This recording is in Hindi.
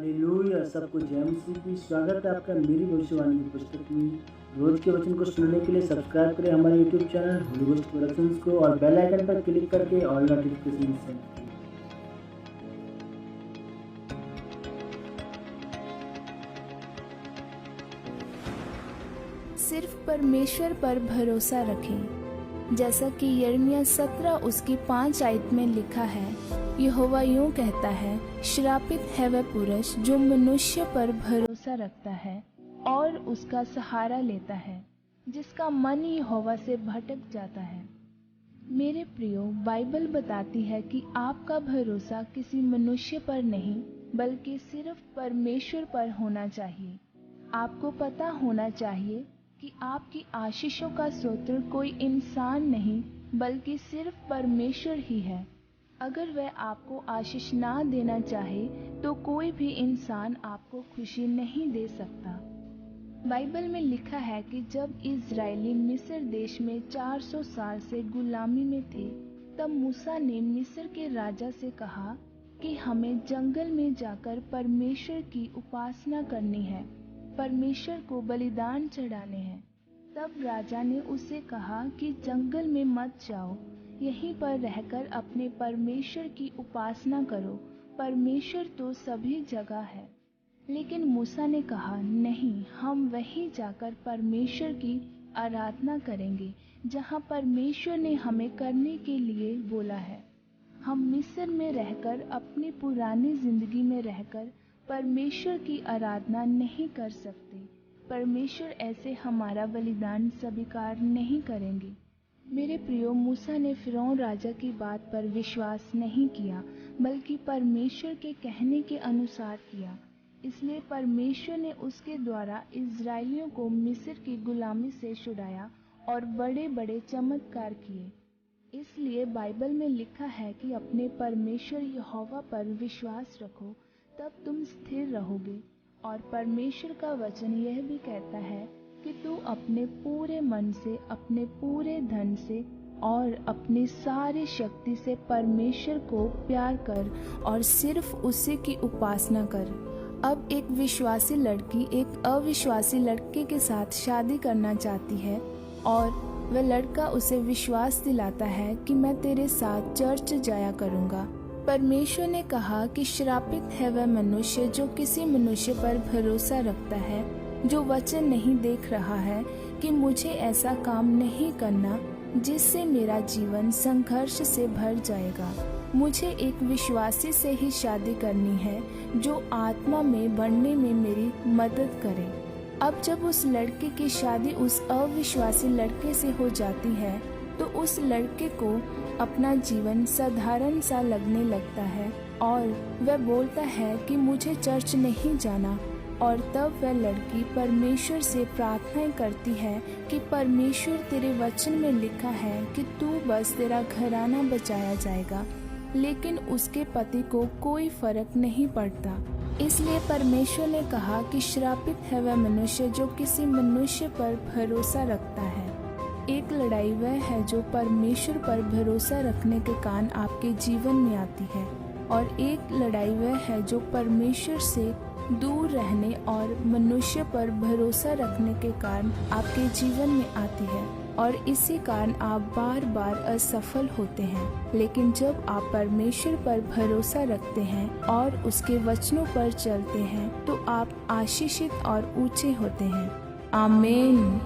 हालेलुया। सबको जय मसीह की। स्वागत है आपका मेरी भविष्यवाणी की पुस्तक में। रोज के वचन को सुनने के लिए सब्सक्राइब करें हमारे YouTube channel Holi ghost productions को और बेल आइकन पर क्लिक करके ऑल नोटिफिकेशन सेट करें। सिर्फ परमेश्वर पर भरोसा रखें। जैसा कि यिर्मयाह 17 उसकी 5 आयत में लिखा है, यहोवा यूं कहता है, श्रापित है वह पुरुष जो मनुष्य पर भरोसा रखता है और उसका सहारा लेता है, जिसका मन यहोवा से भटक जाता है। मेरे प्रियो, बाइबल बताती है कि आपका भरोसा किसी मनुष्य पर नहीं बल्कि सिर्फ परमेश्वर पर होना चाहिए। आपको पता होना चाहिए कि आपकी आशीषों का स्रोत कोई इंसान नहीं बल्कि सिर्फ परमेश्वर ही है। अगर वह आपको आशीष ना देना चाहे तो कोई भी इंसान आपको खुशी नहीं दे सकता। बाइबल में लिखा है कि जब इज़राइली मिस्र देश में 400 साल से गुलामी में थे, तब मूसा ने मिस्र के राजा से कहा कि हमें जंगल में जाकर परमेश्वर की उपासना करनी है, परमेश्वर को बलिदान चढ़ाने हैं। तब राजा ने उससे कहा कि जंगल में मत जाओ, यहीं पर रहकर अपने परमेश्वर की उपासना करो, परमेश्वर तो सभी जगह है। लेकिन मूसा ने कहा, नहीं, हम वहीं जाकर परमेश्वर की आराधना करेंगे जहां परमेश्वर ने हमें करने के लिए बोला है। हम मिस्र में रहकर, अपनी पुरानी जिंदगी में रहकर परमेश्वर की आराधना नहीं कर सकते। परमेश्वर ऐसे हमारा बलिदान स्वीकार नहीं करेंगे। मेरे प्रियो, मूसा ने फिरौन राजा की बात पर विश्वास नहीं किया बल्कि परमेश्वर के कहने के अनुसार किया। इसलिए परमेश्वर ने उसके द्वारा इज़राइलियों को मिस्र की गुलामी से छुड़ाया और बड़े बड़े चमत्कार किए। इसलिए बाइबल में लिखा है कि अपने परमेश्वर यहोवा पर विश्वास रखो, तब तुम स्थिर रहोगे। और परमेश्वर का वचन यह भी कहता है कि तू अपने पूरे मन से, अपने पूरे धन से और अपनी सारी शक्ति से परमेश्वर को प्यार कर और सिर्फ उसी की उपासना कर। अब एक विश्वासी लड़की एक अविश्वासी लड़के के साथ शादी करना चाहती है और वह लड़का उसे विश्वास दिलाता है कि मैं तेरे साथ चर्च जाया करूंगा। परमेश्वर ने कहा कि श्रापित है वह मनुष्य जो किसी मनुष्य पर भरोसा रखता है, जो वचन नहीं देख रहा है कि मुझे ऐसा काम नहीं करना जिससे मेरा जीवन संघर्ष से भर जाएगा। मुझे एक विश्वासी से ही शादी करनी है जो आत्मा में बढ़ने में मेरी मदद करे। अब जब उस लड़के की शादी उस अविश्वासी लड़के से हो जाती है तो उस लड़के को अपना जीवन साधारण सा लगने लगता है और वह बोलता है कि मुझे चर्च नहीं जाना। और तब वह लड़की परमेश्वर से प्रार्थना करती है कि परमेश्वर, तेरे वचन में लिखा है कि तू बस तेरा घराना बचाया जाएगा। लेकिन उसके पति को कोई फर्क नहीं पड़ता। इसलिए परमेश्वर ने कहा कि श्रापित है वह मनुष्य जो किसी मनुष्य पर भरोसा रखता है। एक लड़ाई वह है जो परमेश्वर पर भरोसा रखने के कारण आपके जीवन में आती है, और एक लड़ाई वह है जो परमेश्वर से दूर रहने और मनुष्य पर भरोसा रखने के कारण आपके जीवन में आती है, और इसी कारण आप बार बार असफल होते हैं। लेकिन जब आप परमेश्वर पर भरोसा रखते हैं और उसके वचनों पर चलते हैं तो आप आशीषित और ऊंचे होते हैं। आमीन।